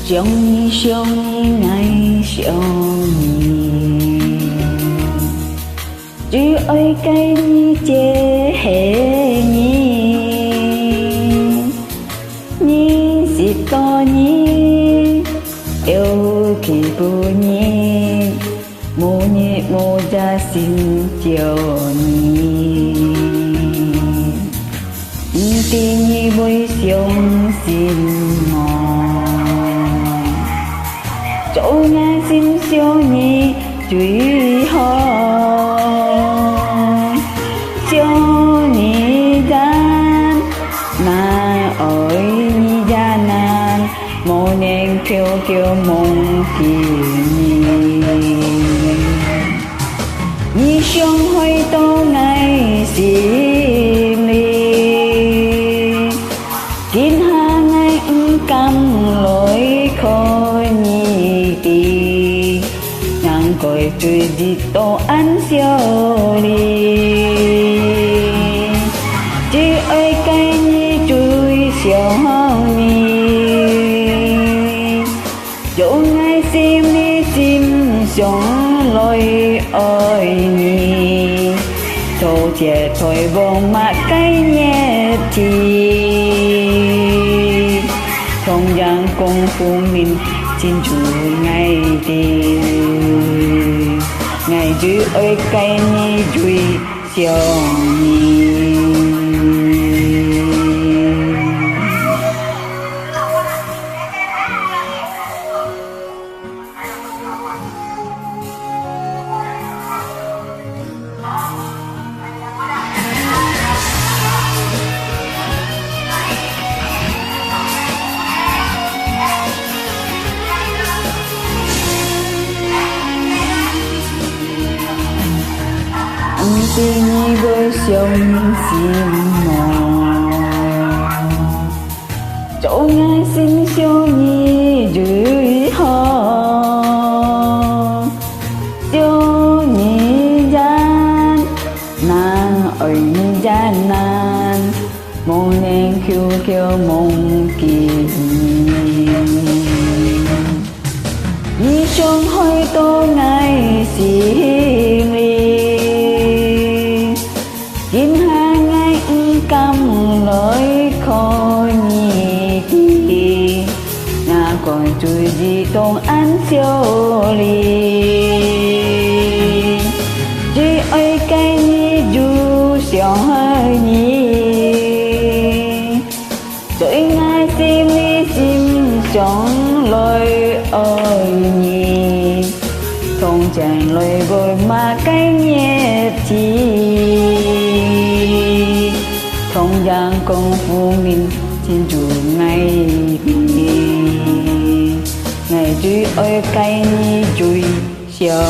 想你想你爱想你，只爱给你这黑你，你是多你，有气不你，无你无家心就你，你的你会相信我。做眼心想你最好，想你难，难爱你呀难，无能飘飘梦见你，你想去到爱心里，天下爱唔敢来开你。coi最đi tô ăn siêu li chỉ ơi cái ni chui siêu ni chỗ ngay sim sống lối ơi ni thâu trẻ thôi bông mà cái nhẹ thì không gian công phu mình xin chủ ngày đi ngày duy ơi cái ni duy siêu ni. Tình ni với sông xin mò chỗ ngay xin siêu ni dưới ho siêu ni gian nan ơi ni gian nan mong nên kêu kêu mong kỳ ni trong hơi tô ngày xin li kim hai ngày cầm lối khó nhị đi nhà còn chui gì tông ăn siêu li chỉ ơi cái ni du siêu hơi nhị rồi ngay sim li sim chọn lối ơi nhị không chẳng lối vội mà cái nhẹ thì không gian công phu mình xin chủ ngày ngày duy ơi cái ni chui siêu